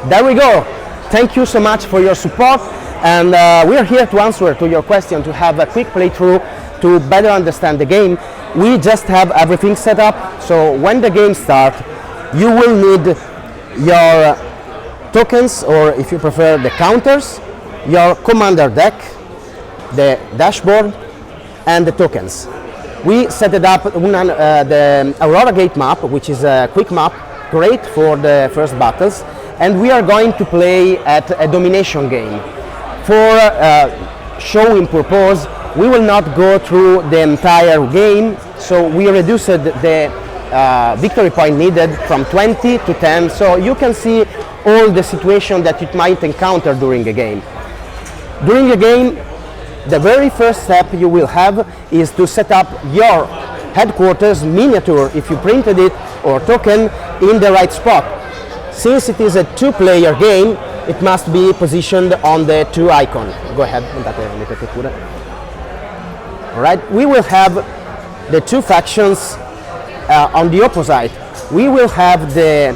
There we go. Thank you so much for your support, and we are here to answer to your question, to have a quick playthrough to better understand the game. We just have everything set up, so when the game starts, you will need your tokens, or if you prefer the counters, your commander deck, the dashboard, and the tokens. We set it up on the Aurora Gate map, which is a quick map, great for the first battles, and we are going to play at a domination game. For showing purpose, we will not go through the entire game, so we reduced the victory point needed from 20 to 10, so you can see all the situation that you might encounter during a game. During a game, the very first step you will have is to set up your headquarters miniature, if you printed it, or token, in the right spot. Since it is a two-player game, it must be positioned on the two icon. Go ahead. Alright, we will have the two factions on the opposite. We will have the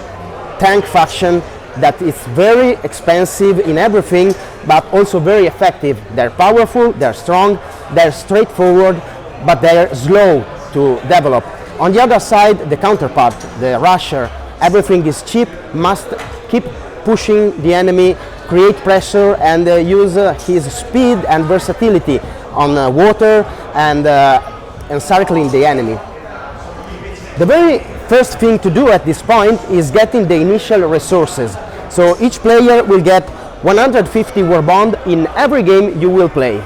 tank faction that is very expensive in everything, but also very effective. They're powerful, they're strong, they're straightforward, but they're slow to develop. On the other side, the counterpart, the rusher, everything is cheap, must keep pushing the enemy, create pressure, and use his speed and versatility on water and encircling the enemy. The very first thing to do at this point is getting the initial resources. So each player will get 150 war bond in every game you will play.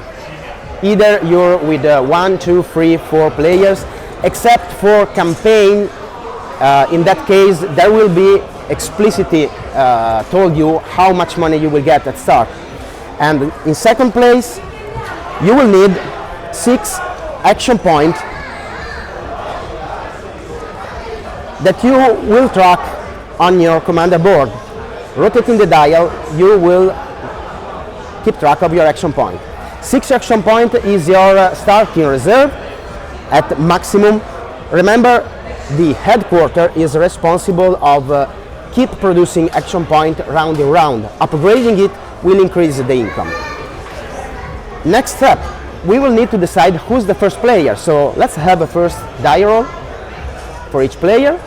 Either you're with 1, 2, 3, 4 players, except for campaign. In that case, there will be explicitly told you how much money you will get at start. And in second place, you will need 6 action points that you will track on your commander board. Rotating the dial, you will keep track of your action point. 6 action point is your starting reserve at maximum. Remember, the headquarter is responsible of keep producing action point round and round. Upgrading it will increase the income. Next step, we will need to decide who's the first player. So let's have a first die roll for each player.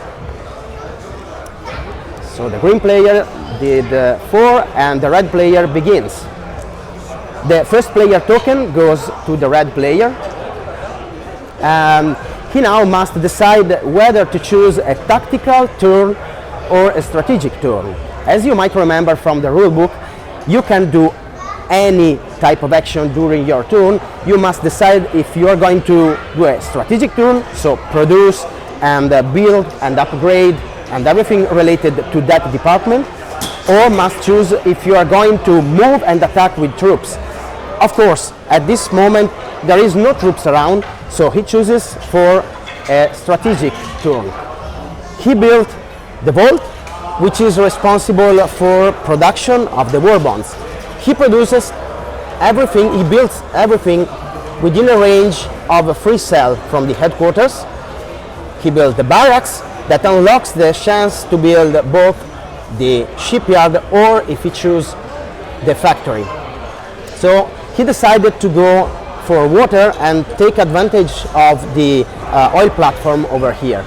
So the green player did 4 and the red player begins. The first player token goes to the red player. He now must decide whether to choose a tactical turn or a strategic turn. As you might remember from the rulebook, you can do any type of action during your turn. You must decide if you are going to do a strategic turn, so produce and build and upgrade and everything related to that department, or must choose if you are going to move and attack with troops. Of course, at this moment there is no troops around, so he chooses for a strategic turn. He built the vault, which is responsible for production of the war bonds. He produces everything, he builds everything within a range of a free cell from the headquarters. He built the barracks that unlocks the chance to build both the shipyard or, if he chooses, the factory. So he decided to go for water and take advantage of the oil platform over here.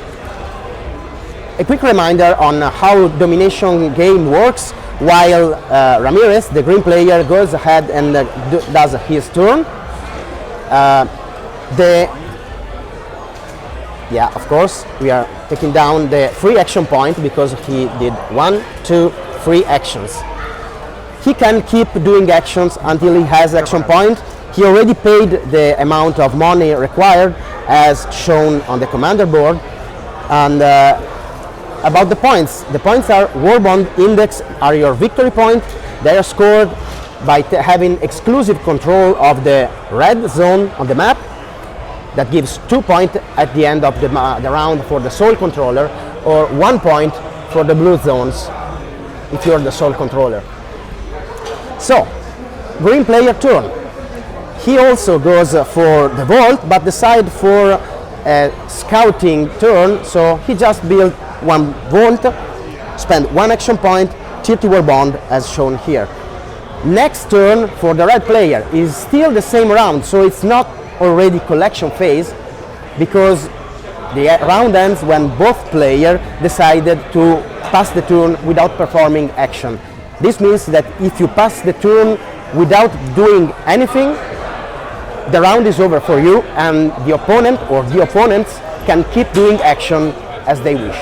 A quick reminder on how domination game works. While Ramirez, the green player, goes ahead and does his turn, of course, we are taking down the free action point because he did 1, 2, 3 actions. He can keep doing actions until he has action point. He already paid the amount of money required as shown on the commander board. And about the points are war bond index, are your victory point. They are scored by having exclusive control of the red zone on the map. That gives 2 points at the end of the round for the sole controller, or 1 point for the blue zones if you're the sole controller. So, green player turn. He also goes for the vault, but decide for a scouting turn, so he just built 1 vault, spend 1 action point 30 war bond as shown here. Next turn for the red player is still the same round, so it's not already collection phase, because the round ends when both players decided to pass the turn without performing action. This means that if you pass the turn without doing anything, the round is over for you, and the opponent or the opponents can keep doing action as they wish.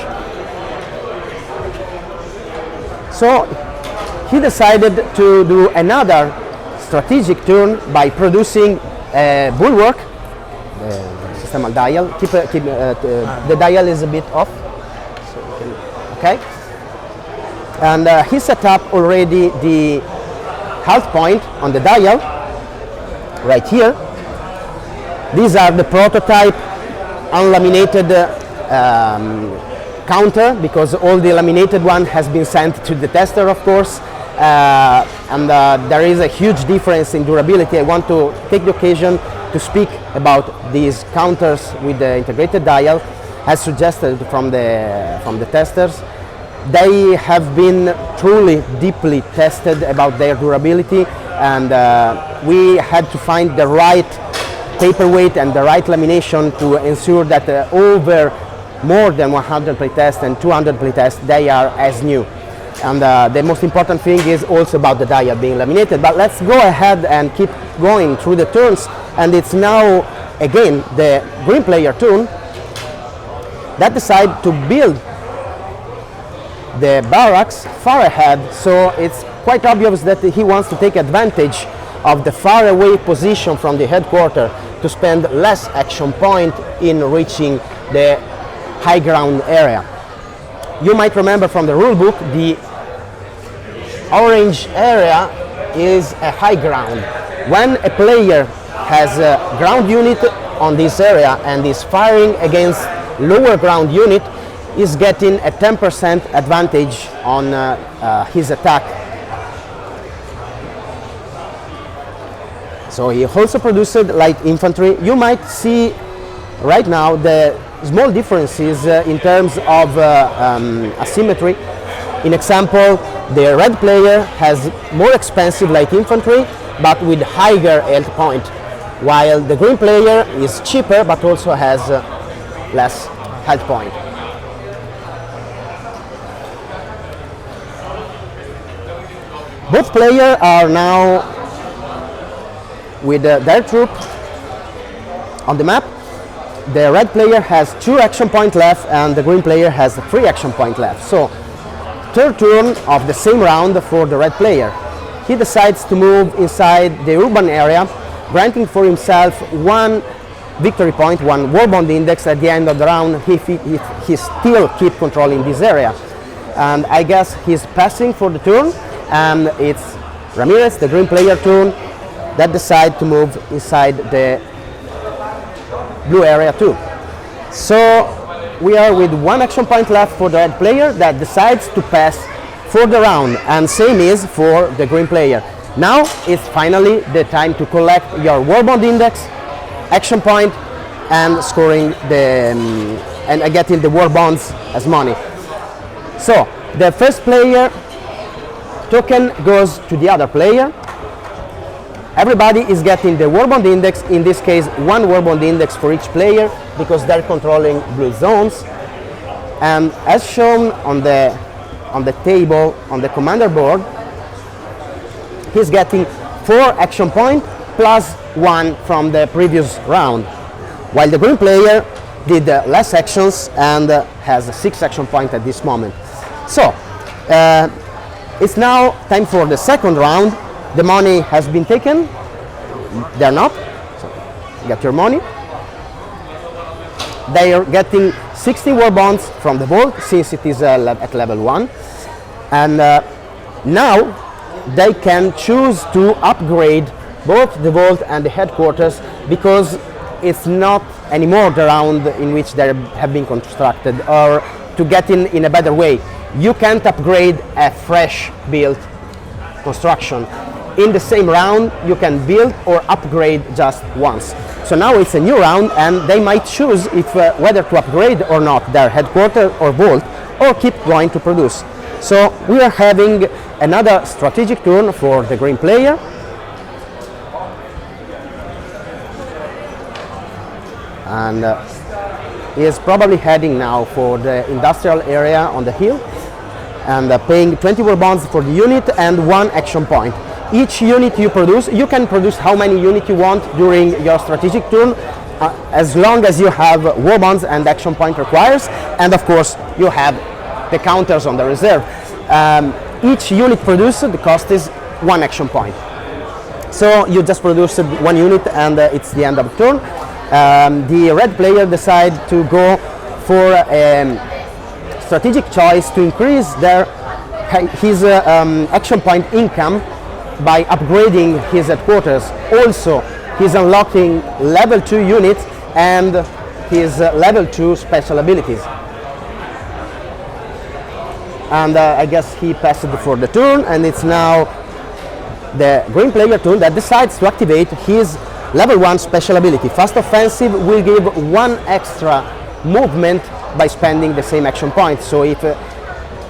So he decided to do another strategic turn by producing a bulwark, the system dial. The dial is a bit off, so you can, okay. And he set up already the halt point on the dial right here. These are the prototype unlaminated counter, because all the laminated one has been sent to the tester, of course, and there is a huge difference in durability. I want to take the occasion to speak about these counters with the integrated dial, as suggested from the testers. They have been truly deeply tested about their durability, and we had to find the right paperweight and the right lamination to ensure that over more than 100 playtests and 200 playtests, they are as new. And the most important thing is also about the dial being laminated. But let's go ahead and keep going through the turns, and it's now again the green player turn that decide to build the barracks far ahead, so it's quite obvious that he wants to take advantage of the far away position from the headquarters to spend less action point in reaching the high ground area. You might remember from the rulebook, the orange area is a high ground. When a player has a ground unit on this area and is firing against lower ground unit, is getting a 10% advantage on his attack. So he also produced light infantry. You might see right now the small differences in terms of asymmetry. In example, the red player has more expensive light infantry but with higher health point, while the green player is cheaper but also has less health point. Both players are now with their troop on the map. The red player has 2 action points left and the green player has 3 action points left. So, third turn of the same round for the red player. He decides to move inside the urban area, granting for himself 1 victory point, 1 war bond index at the end of the round. He still keep controlling this area. And I guess he's passing for the turn, and it's Ramirez, the green player turn, that decide to move inside the blue area too. So we are with 1 action point left for the red player that decides to pass for the round, and same is for the green player. Now it's finally the time to collect your war bond index, action point, and scoring the and getting the war bonds as money. So the first player token goes to the other player. Everybody is getting the war bond index, in this case 1 war bond index for each player, because they're controlling blue zones. And as shown on the table on the commander board, he's getting 4 action points plus 1 from the previous round, while the green player did less actions and has 6 action points at this moment. So it's now time for the second round. The money has been taken. They're not. So get your money. They are getting 60 war bonds from the vault, since it is at level 1. And now they can choose to upgrade both the vault and the headquarters, because it's not anymore the round in which they have been constructed, or to get in a better way. You can't upgrade a fresh built construction. In the same round, you can build or upgrade just once. So now it's a new round, and they might choose if whether to upgrade or not their headquarters or vault, or keep going to produce. So we are having another strategic turn for the green player. And he is probably heading now for the industrial area on the hill, and paying 20 war bonds for the unit and 1 action point. Each unit you produce, you can produce how many units you want during your strategic turn, as long as you have war bonds and action point requires, and of course you have the counters on the reserve. Each unit produced, the cost is 1 action point. So you just produced 1 unit and it's the end of the turn. The red player decide to go for strategic choice to increase his action point income by upgrading his headquarters. Also, he's unlocking level 2 units and his level 2 special abilities. And I guess he passed for the turn, and it's now the green player turn that decides to activate his level 1 special ability. Fast Offensive will give 1 extra movement by spending the same action point. So if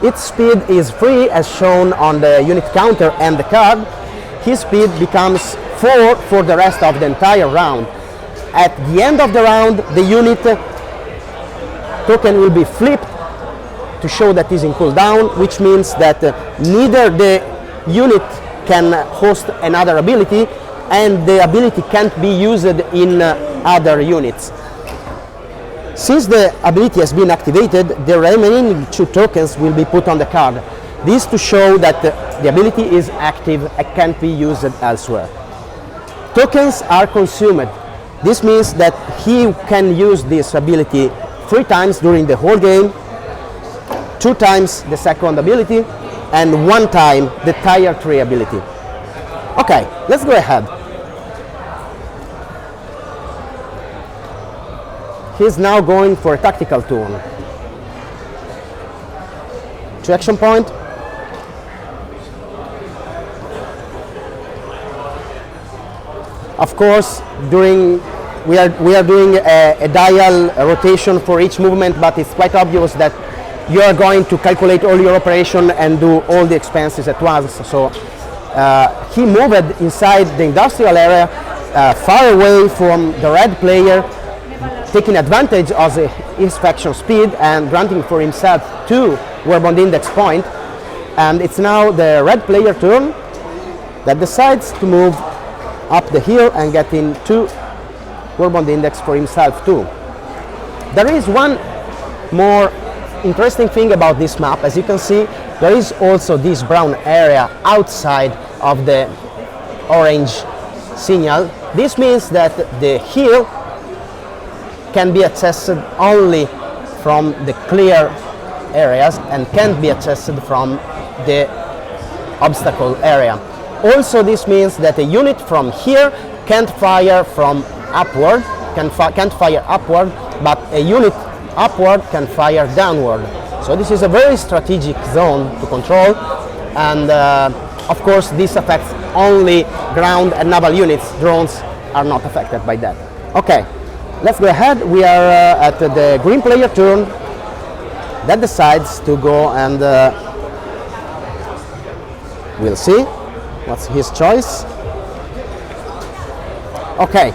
its speed is 3 as shown on the unit counter and the card, his speed becomes 4 for the rest of the entire round. At the end of the round, the unit token will be flipped to show that is in cooldown, which means that neither the unit can host another ability and the ability can't be used in other units. Since the ability has been activated, the remaining 2 tokens will be put on the card. This to show that the ability is active and can't be used elsewhere. Tokens are consumed. This means that he can use this ability 3 times during the whole game, 2 times the second ability, and 1 time the tier 3 ability. Okay, let's go ahead. He's now going for a tactical turn. 2 action point. Of course, we are doing a dial rotation for each movement, but it's quite obvious that you are going to calculate all your operation and do all the expenses at once. So he moved inside the industrial area, far away from the red player, taking advantage of his faction speed and granting for himself 2 war bond index point. And it's now the red player turn that decides to move up the hill and get in 2 war bond index for himself too. There is one more interesting thing about this map. As you can see, there is also this brown area outside of the orange signal. This means that the hill can be accessed only from the clear areas and can't be accessed from the obstacle area. Also, this means that a unit from here can't fire from upward, can't fire upward, but a unit upward can fire downward. So this is a very strategic zone to control, and of course this affects only ground and naval units. Drones are not affected by that. Okay, let's go ahead. We are at the green player turn that decides to go, and we'll see what's his choice. Okay,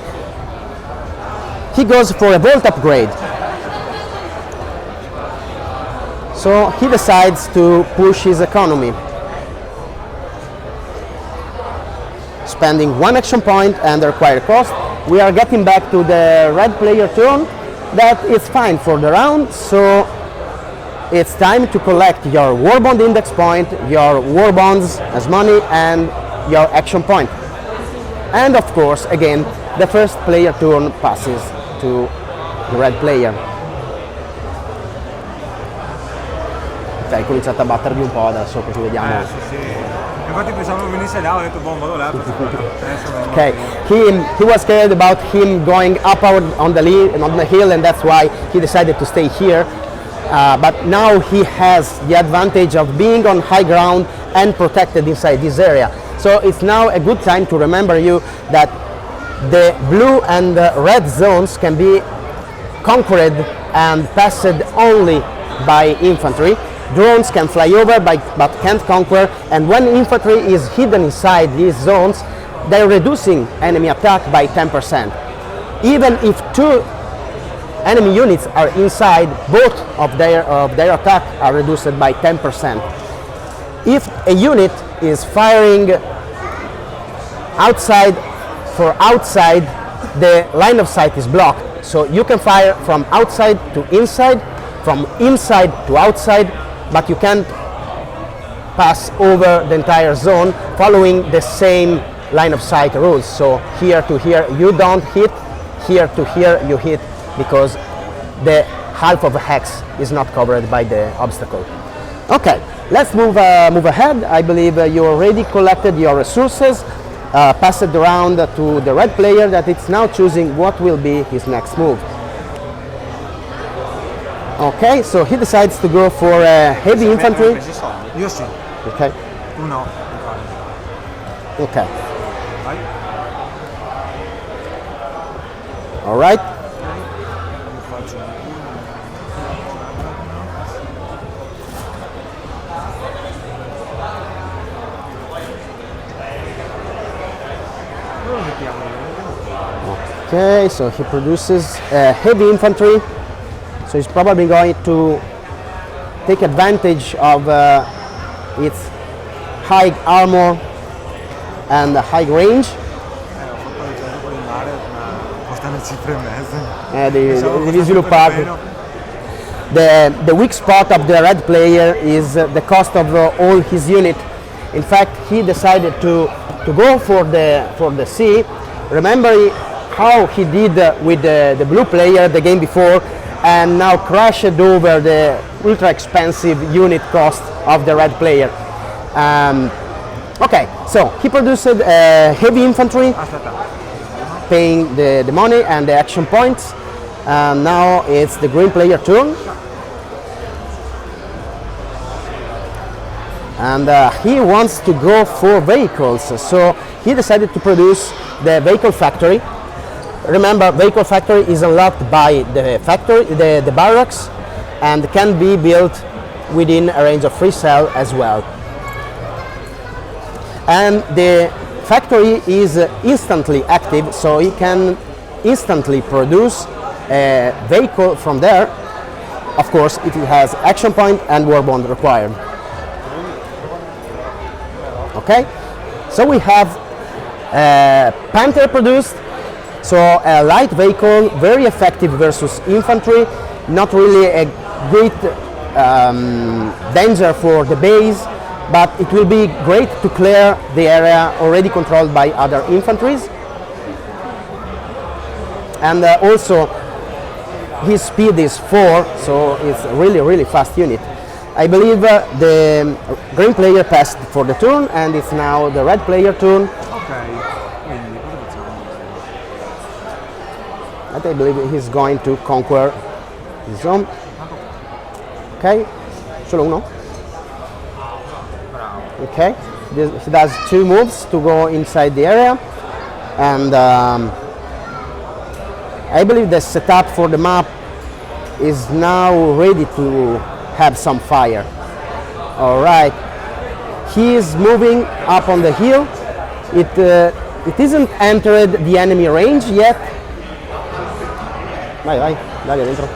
he goes for a vault upgrade. So he decides to push his economy, spending 1 action point and the required cost. We are getting back to the red player turn. That is fine for the round, so it's time to collect your war bond index point, your war bonds as money, and your action point. And of course, again, the first player turn passes to the red player. Hai cominciato a battervi un po' adesso, così vediamo. Sì. Infatti pensavo venisse là, ho detto vado là. Okay, he was scared about him going upward on the hill, and that's why he decided to stay here. But now he has the advantage of being on high ground and protected inside this area. So it's now a good time to remember you that the blue and red zones can be conquered and passed only by infantry. drones can fly over but can't conquer, and when infantry is hidden inside these zones, they're reducing enemy attack by 10%. Even if 2 enemy units are inside, both of their attack are reduced by 10%. If a unit is firing outside, the line of sight is blocked. So you can fire from outside to inside, from inside to outside, but you can't pass over the entire zone following the same line of sight rules. So here to here you don't hit, here to here you hit, because the half of a hex is not covered by the obstacle. Okay, let's move ahead. I believe you already collected your resources, pass it around to the red player that it's now choosing what will be his next move. Okay, so he decides to go for heavy infantry. Io sì, Okay. tu no. Okay. Vai. All right. Faccio Okay, so he produces heavy infantry. So he's probably going to take advantage of its high armor and high range. ho fatto il gioco di mare, ma costa una cifra e mezza. Devi sviluppare. The weak spot of the red player is the cost of all his unit. In fact, he decided to go for the sea. Remember how he did with the blue player the game before, and now crashed over the ultra expensive unit cost of the red player. Okay, so he produced heavy infantry, paying the money and the action points. Now it's the green player turn. And he wants to go for vehicles, so he decided to produce the vehicle factory. Remember, vehicle factory is unlocked by the factory, the barracks, and can be built within a range of free cell as well. And the factory is instantly active, so he can instantly produce a vehicle from there. Of course, it has action point and war bond required. Okay, so we have Panther produced, so a light vehicle, very effective versus infantry, not really a great danger for the base, but it will be great to clear the area already controlled by other infantries. And also his speed is 4, so it's a really fast unit. I believe the green player passed for the turn, and it's now the red player turn. Ok, quindi cosa facciamo? And I believe he's going to conquer the zone. Okay, solo uno. Okay, he does 2 moves to go inside the area, and I believe the setup for the map is now ready to have some fire. All right, he is moving up on the hill. It isn't entered the enemy range yet. Vai, dale dentro.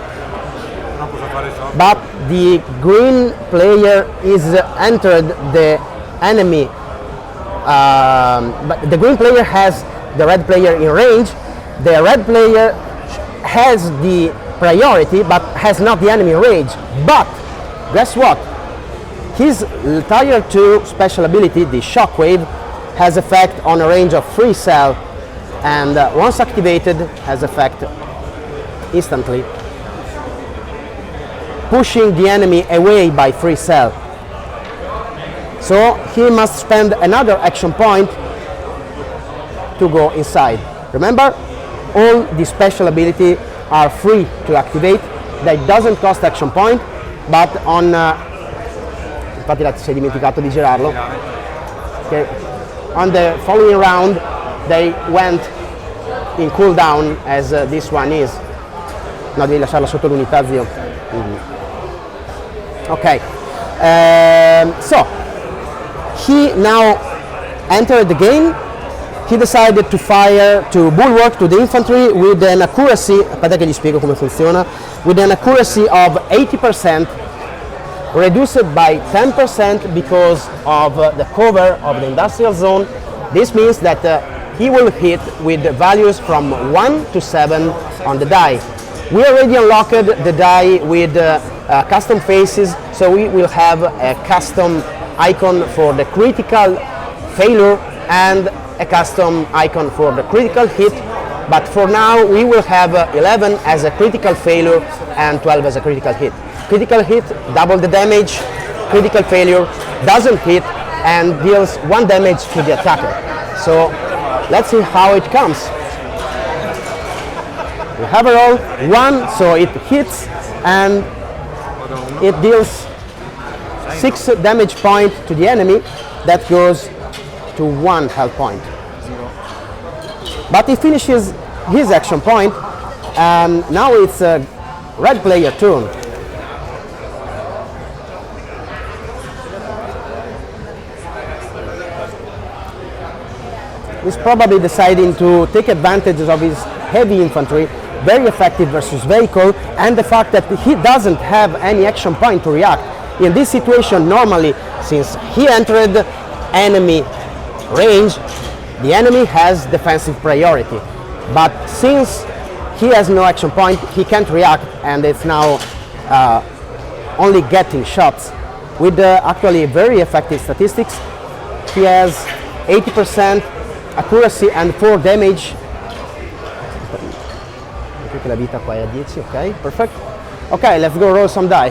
Non posso fare ciò. But the green player is entered the enemy. But the green player has the red player in range. The red player has the priority, but has not the enemy range. But guess what? His Tier 2 special ability, the Shockwave, has effect on a range of free cell, and once activated has effect instantly, pushing the enemy away by free cell. So he must spend another action point to go inside. Remember, all the special ability are free to activate. That doesn't cost action point, but on infatti là ti sei dimenticato di girarlo. Okay. On the following round they went in cooldown as this one is. No, devi lasciarlo sotto l'unità, zio. Ok, So he now entered the game. He decided to fire to bulwark to the infantry with an accuracy, aspetta che gli spiego come funziona, with an accuracy of 80%, reduced by 10% because of the cover of the industrial zone. This means that he will hit with values from 1 to 7 on the die. We already unlocked the die with custom faces, so we will have a custom icon for the critical failure and a custom icon for the critical hit, but for now we will have 11 as a critical failure and 12 as a critical hit. Critical hit, double the damage. Critical failure doesn't hit and deals 1 damage to the attacker. So let's see how it comes. We have a roll 1, so it hits and it deals 6 damage point to the enemy. That goes to 1 health point. But he finishes his action point, and now it's a red player turn. He's probably deciding to take advantage of his heavy infantry, very effective versus vehicle, and the fact that he doesn't have any action point to react. In this situation, normally, since he entered enemy range, the enemy has defensive priority. But since he has no action point, he can't react, and it's now only getting shots. With actually very effective statistics, he has 80% accuracy and 4 damage. La vita qua è a 10, ok, perfect. Okay, let's go roll some die.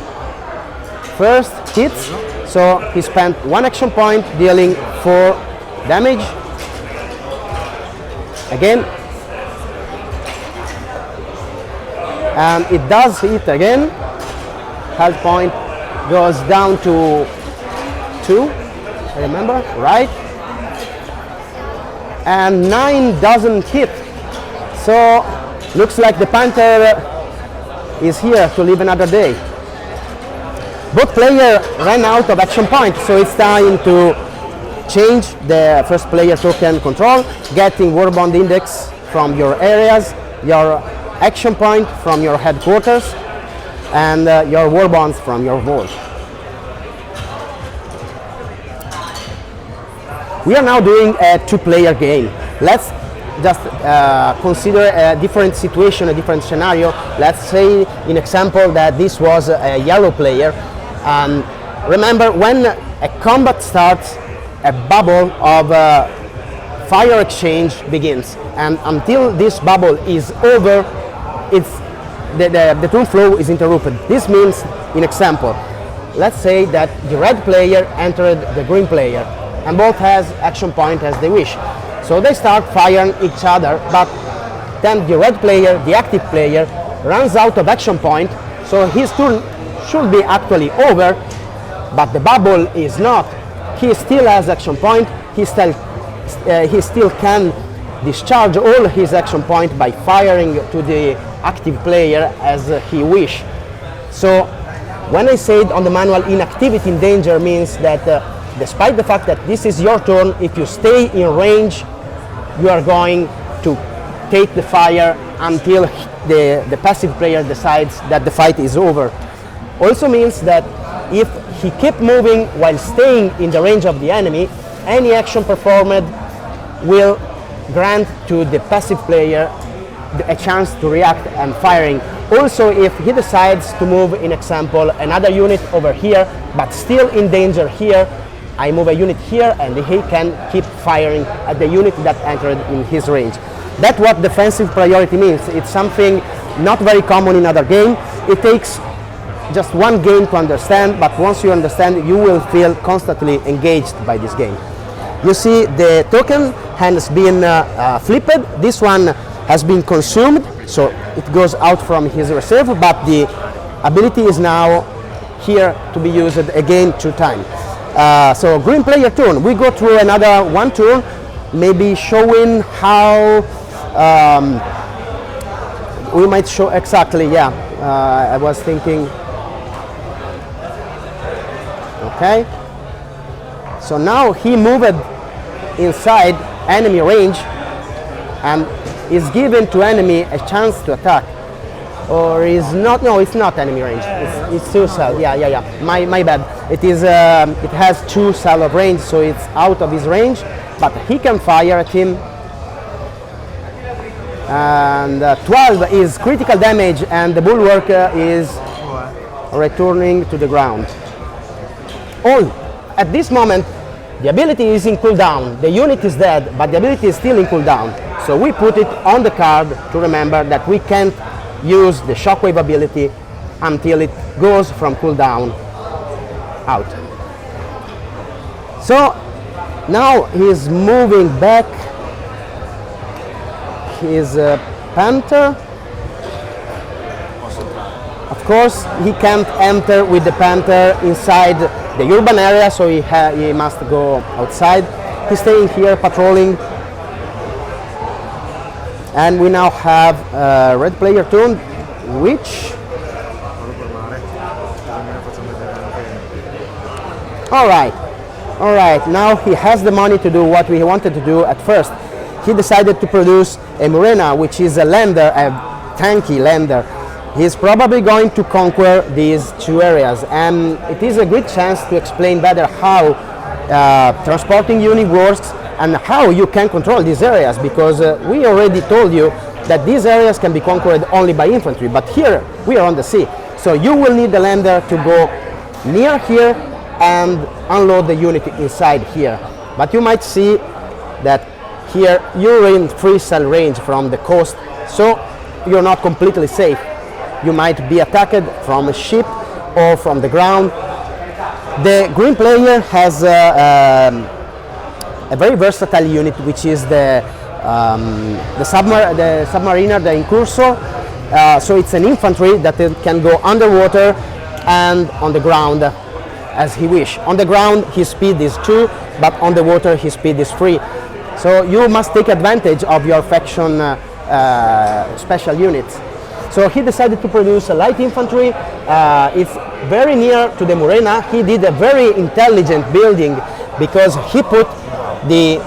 First hits, so he spent 1 action point dealing 4 damage. Again, and it does hit again. Health point goes down to 2, I remember, right? And 9 doesn't hit. So looks like the Panther is here to live another day. Both players ran out of action point, so it's time to change the first player token control, getting Warbond index from your areas, your action point from your headquarters, and your Warbonds from your vault. We are now doing a 2-player game. Let's just consider a different situation, a different scenario. Let's say, in example, that this was a yellow player. And remember, when a combat starts, a bubble of fire exchange begins. And until this bubble is over, the turn flow is interrupted. This means, in example, let's say that the red player entered the green player, and both has action point as they wish. So they start firing each other, but then the red player, the active player, runs out of action point, so his turn should be actually over, but the bubble is not. He still has action point, he still can discharge all his action point by firing to the active player as he wish. So when I said on the manual inactivity in danger means that despite the fact that this is your turn, if you stay in range, you are going to take the fire until the passive player decides that the fight is over. Also means that if he keeps moving while staying in the range of the enemy, any action performed will grant to the passive player a chance to react and firing. Also, if he decides to move, in example, another unit over here, but still in danger here, I move a unit here and he can keep firing at the unit that entered in his range. That's what defensive priority means. It's something not very common in other games. It takes just one game to understand, but once you understand, you will feel constantly engaged by this game. You see the token has been flipped. This one has been consumed, so it goes out from his reserve, but the ability is now here to be used again 2 times. So green player turn. We go through another 1 turn, maybe showing how we might show exactly. Yeah, I was thinking. Okay. So now he moved inside enemy range and is given to enemy a chance to attack. Or is not? No, it's not enemy range. It's 2 cell. Yeah. My bad. It is. It has 2 cell of range, so it's out of his range. But he can fire at him. And 12 is critical damage, and the bulwark is returning to the ground. All at this moment, the ability is in cooldown. The unit is dead, but the ability is still in cooldown. So we put it on the card to remember that we can't use the shockwave ability until it goes from cooldown out. So now he's moving back his Panther. Of course, he can't enter with the Panther inside the urban area, so he must go outside. He's staying here patrolling. And we now have a red player turn, which... Alright, now he has the money to do what we wanted to do at first. He decided to produce a Murena, which is a lander, a tanky lander. He's probably going to conquer these 2 areas, and it is a good chance to explain better how transporting unit works and how you can control these areas, because we already told you that these areas can be conquered only by infantry, but here we are on the sea, so you will need the lander to go near here and unload the unit inside here. But you might see that here you're in 3 cell range from the coast, so you're not completely safe. You might be attacked from a ship or from the ground. The green player has a very versatile unit, which is the submariner, the incursor. So it's an infantry that can go underwater and on the ground as he wish. On the ground his speed is 2, but on the water his speed is 3. So you must take advantage of your faction special units. So he decided to produce a light infantry. It's very near to the Murena. He did a very intelligent building because he put the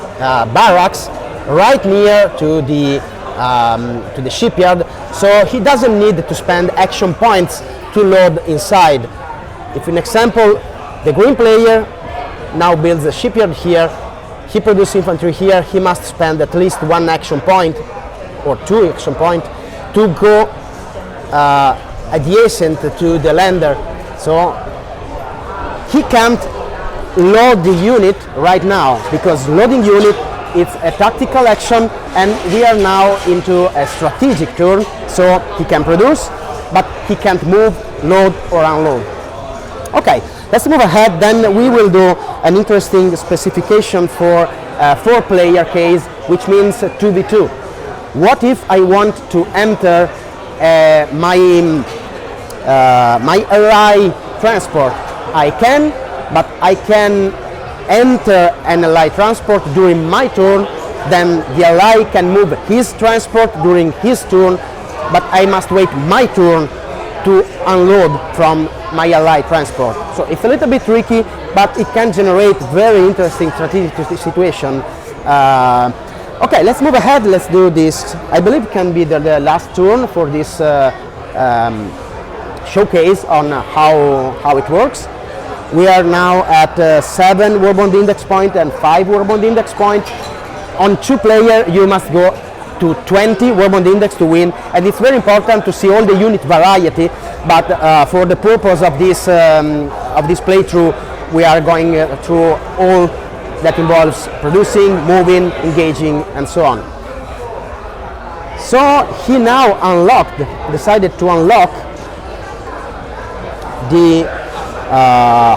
barracks right near to the shipyard, so he doesn't need to spend action points to load inside. If an example, the green player now builds a shipyard here, he produces infantry here, he must spend at least 1 action point or 2 action points to go adjacent to the lander. So he can't load the unit right now, because loading unit it's a tactical action, and we are now into a strategic turn, so he can produce, but he can't move, load or unload. Okay, let's move ahead, then we will do an interesting specification for a 4-player case, which means 2v2. What if I want to enter my ally transport? I can, but I can enter an ally transport during my turn, then the ally can move his transport during his turn, but I must wait my turn to unload from my ally transport. So it's a little bit tricky, but it can generate very interesting strategic situation. Okay, let's move ahead, let's do this. I believe it can be the last turn for this showcase on how it works. We are now at 7 Warbond index point and 5 Warbond index point. On 2-player you must go to 20 Warbond index to win, and it's very important to see all the unit variety, but for the purpose of this playthrough we are going through all that involves producing, moving, engaging and so on. So he now decided to unlock the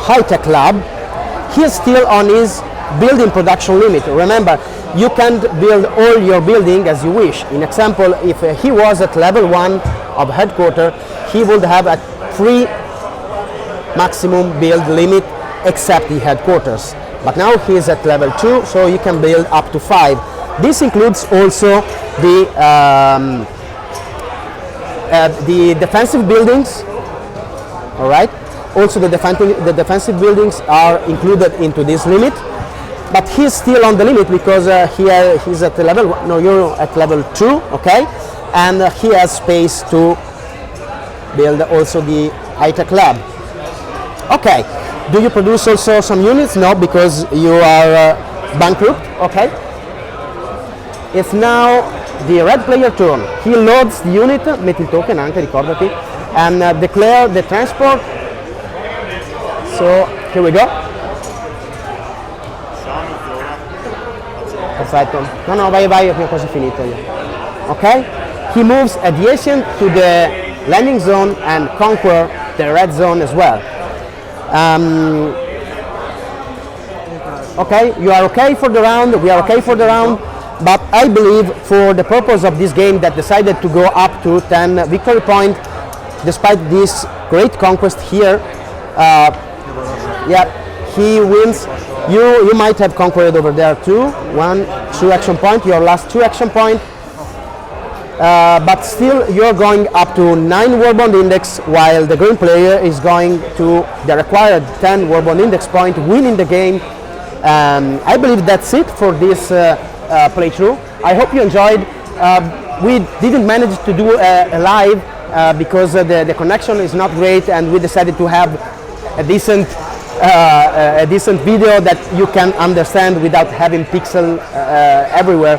high-tech lab. He is still on his building production limit. Remember, you can't build all your building as you wish. In example, if he was at level 1 of headquarters, he would have a 3 maximum build limit except the headquarters. But now he is at level 2, so you can build up to 5. This includes also the defensive buildings, all right? Also the defensive buildings are included into this limit. But he's still on the limit because he's at level 1, no, you're at level 2, okay? And he has space to build also the high-tech lab. Okay, do you produce also some units? No, because you are bankrupt, okay? It's now the red player turn. He loads the unit, metti il token anche, ricordati, and declare the transport. So, here we go. Perfetto. No, vai, ho quasi finito io. Okay? He moves adjacent to the landing zone and conquer the red zone as well. Okay, you are okay for the round, we are okay for the round, but I believe for the purpose of this game that decided to go up to 10 victory point, despite this great conquest here, yeah, he wins. You might have conquered over there too. 1, 2 action point, your last 2 action point. But still you're going up to 9 war bond index, while the green player is going to the required 10 war bond index point, winning the game. I believe that's it for this playthrough. I hope you enjoyed. We didn't manage to do a live because the connection is not great, and we decided to have a decent video that you can understand without having pixel everywhere.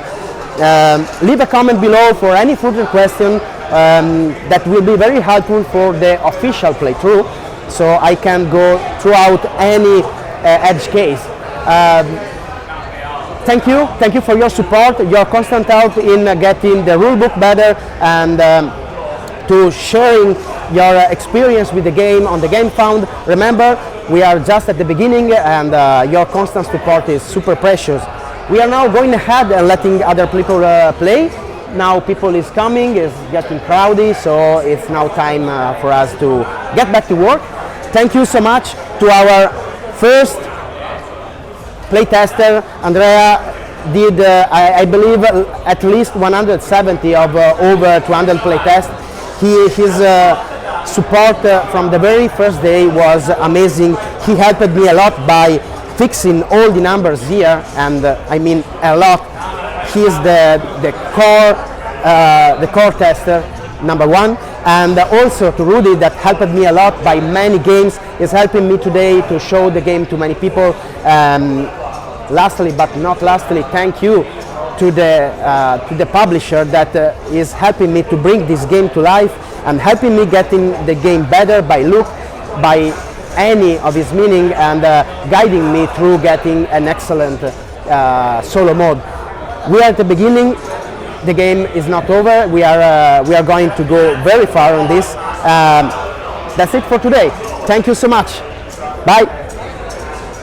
Leave a comment below for any further question that will be very helpful for the official playthrough, so I can go throughout any edge case. Thank you for your support, your constant help in getting the rulebook better, and to sharing your experience with the game on the Gamefound. Remember, we are just at the beginning, and your constant support is super precious. We are now going ahead and letting other people play. Now people is coming, it's getting crowded, so it's now time for us to get back to work. Thank you so much to our first playtester. Andrea did, I believe, at least 170 of over 200 playtests. His support from the very first day was amazing. He helped me a lot by fixing all the numbers here, and I mean a lot. He is the core tester, number 1, and also to Rudy, that helped me a lot by many games, is helping me today to show the game to many people. Lastly but not lastly, thank you to the publisher that is helping me to bring this game to life and helping me getting the game better by look, by any of its meaning, and guiding me through getting an excellent solo mode. We are at the beginning. The game is not over. We are going to go very far on this. That's it for today. Thank you so much. Bye.